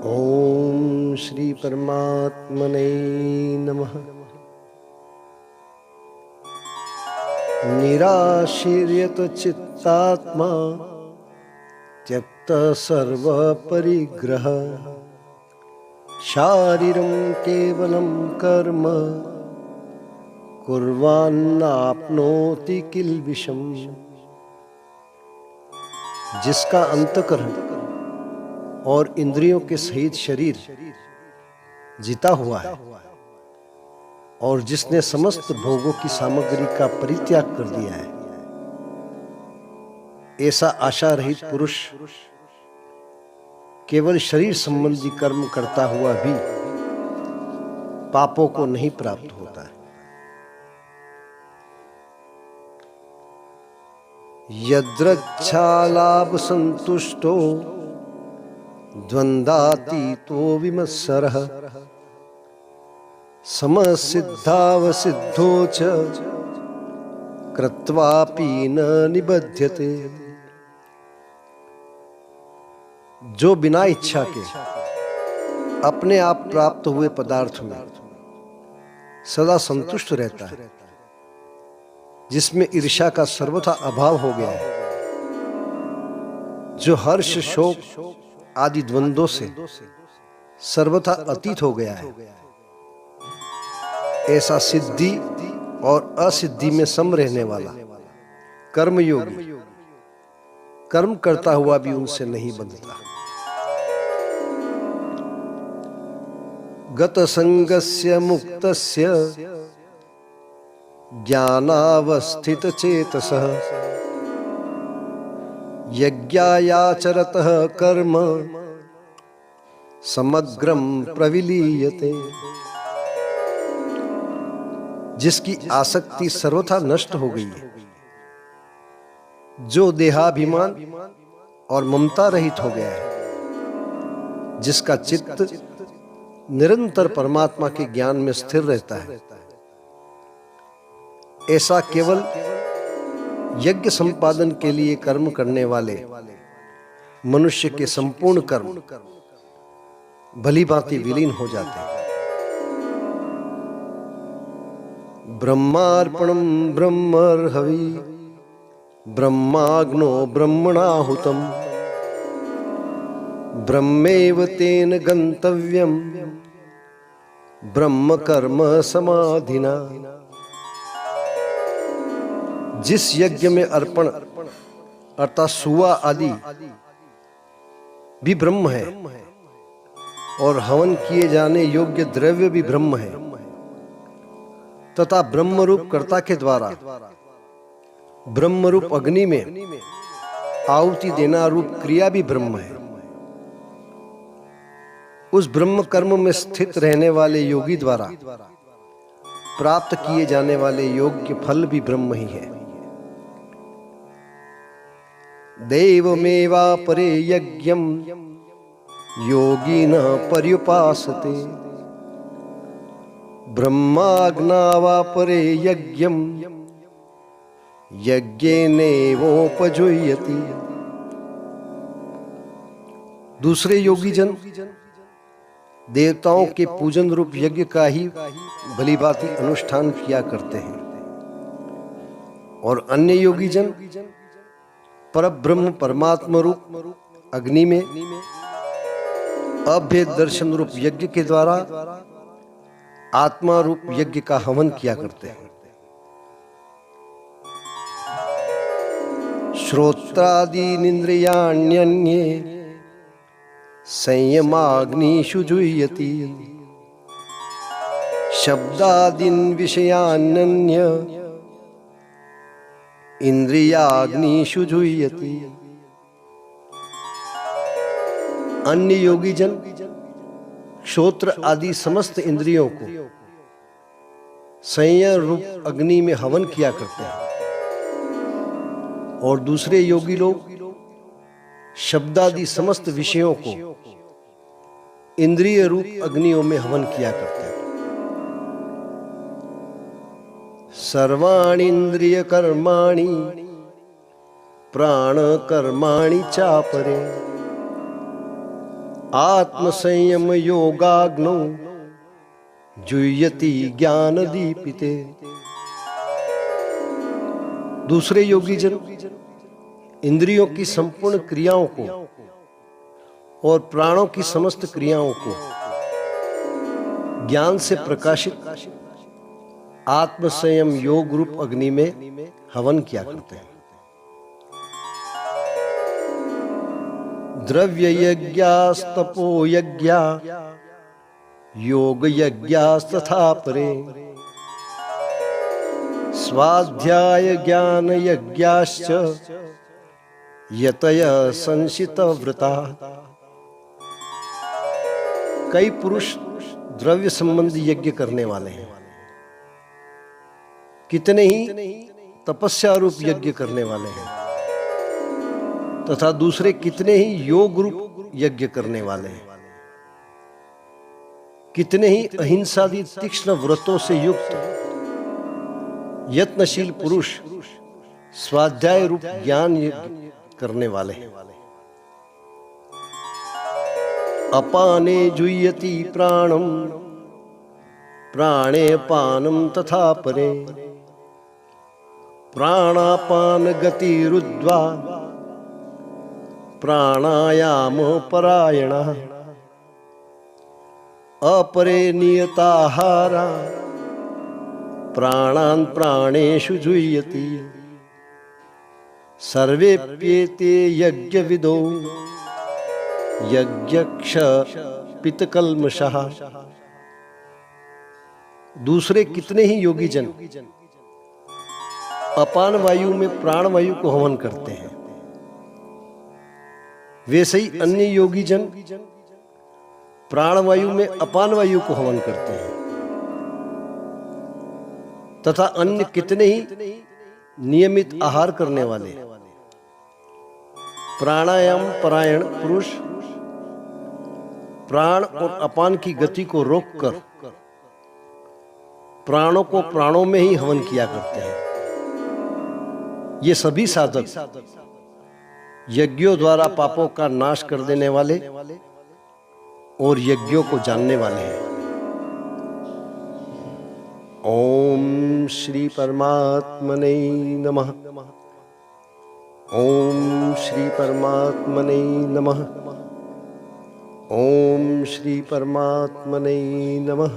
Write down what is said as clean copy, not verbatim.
ओम श्री परमात्मने नमः। निराशीर्यत चित्तात्मा त्यक्त सर्व परिग्रह शारीरं केवलं कर्म कुर्वान्नाप्नोति किल्बिषम्। जिसका अंतःकरण और इंद्रियों के सहित शरीर जीता हुआ है और जिसने समस्त भोगों की सामग्री का परित्याग कर दिया है, ऐसा आशा रहित पुरुष केवल शरीर संबंधी कर्म करता हुआ भी पापों को नहीं प्राप्त होता है। यद्रच्छालाभ संतुष्टो द्वंद्वातीतो विमत्सरः समसिद्धावसिद्धो च कृत्वापि न निबध्यते। जो बिना इच्छा के अपने आप प्राप्त हुए पदार्थ में सदा संतुष्ट रहता है, जिसमें ईर्ष्या का सर्वथा अभाव हो गया है, जो हर्ष शोक आदि द्वंद्वों से सर्वथा अतीत हो गया है, ऐसा सिद्धि और असिद्धि में सम रहने वाला कर्मयोगी कर्म करता हुआ भी उनसे नहीं बंधता। गत संगस्य मुक्तस्य ज्ञानावस्थित चेतसः यज्ञायाचरतः कर्म समग्रं प्रविलीयते। जिसकी आसक्ति सर्वथा नष्ट हो गई है, जो देहाभिमान और ममता रहित हो गया है, जिसका चित्त निरंतर परमात्मा के ज्ञान में स्थिर रहता है, ऐसा केवल यज्ञ संपादन के लिए कर्म करने वाले मनुष्य के संपूर्ण कर्म भली भांति विलीन हो जाते हैं। ब्रह्मार्पणं ब्रह्मर्हवि ब्रह्माग्नो ब्रह्मणाहुतम् ब्रह्मेव तेन गंतव्यम ब्रह्म कर्म समाधिना। जिस यज्ञ में अर्पण अर्थात सुआ आदि भी ब्रह्म है और हवन किए जाने योग्य द्रव्य भी ब्रह्म है, तथा ब्रह्म रूप कर्ता के द्वारा ब्रह्म रूप अग्नि में आहुति देना रूप क्रिया भी ब्रह्म है, उस ब्रह्म कर्म में स्थित रहने वाले योगी द्वारा प्राप्त किए जाने वाले योग्य फल भी ब्रह्म ही है। देवमेवापरे यज्ञं योगिनः पर्युपासते ब्रह्माग्नावापरे यज्ञं यज्ञेनैवोपजुह्यति। दूसरे योगी जन देवताओं के पूजन रूप यज्ञ का ही भलीभांति अनुष्ठान किया करते हैं, और अन्य योगी जन परब्रह्म परमात्मा रूप अग्नि में अभेद दर्शन रूप यज्ञ के द्वारा आत्मा रूप यज्ञ का हवन किया करते हैं। श्रोत्रादीनिन्द्रियाण्यन्ये संयमाग्निषु जुह्यति शब्दादीन् विषयान्यन्य इंद्रियाग्निषु जुह्यति। अन्य योगी जन श्रोत्र आदि समस्त इंद्रियों को संयम रूप अग्नि में हवन किया करते हैं, और दूसरे योगी लोग शब्दादि समस्त विषयों को इंद्रिय रूप अग्नियों में हवन किया करते हैं। सर्वाणि इंद्रिय कर्माणि प्राण कर्माणि चापरे आत्म संयम योगाग्नौ जुह्यति ज्ञान दीपिते। दूसरे योगी जन इंद्रियों की संपूर्ण क्रियाओं को और प्राणों की समस्त क्रियाओं को ज्ञान से प्रकाशित आत्म संयम योग रूप अग्नि में हवन किया करते हैं। द्रव्य यज्ञास्तपो यज्ञा योग यज्ञास्तथा परे स्वाध्याय ज्ञान यज्ञाश्च यतय संशित व्रता। कई पुरुष द्रव्य संबंधी यज्ञ करने वाले हैं, कितने ही तपस्या रूप यज्ञ करने वाले हैं, तथा दूसरे कितने ही योग रूप यज्ञ करने वाले हैं। कितने ही अहिंसादी तीक्ष्ण व्रतों से युक्त यत्नशील पुरुष स्वाध्याय रूप ज्ञान यज्ञ करने वाले हैं। अपाने जुह्यति प्राणम प्राणे पानम तथा परे प्राणापान गतिरुद्ध्वा प्राणायाम परायणः अपरे नियताहारा प्राणान् प्राणेषु जुह्यति सर्वेप्येते यज्ञविदो यज्ञक्ष पितकल्मषः। दूसरे कितने ही योगी जन अपान वायु में प्राण वायु को हवन करते हैं, वैसे ही अन्य योगी जन प्राण वायु में अपान वायु को हवन करते हैं, तथा अन्य कितने ही नियमित आहार करने वाले प्राणायाम परायण पुरुष प्राण और अपान की गति को रोककर प्राणों को प्राणों में ही हवन किया करते हैं। ये सभी साधक यज्ञों द्वारा पापों का नाश कर देने वाले और यज्ञों को जानने वाले हैं। ओम श्री परमात्मने नमः। ओम श्री परमात्मने नमः। ओम श्री परमात्मने नमः।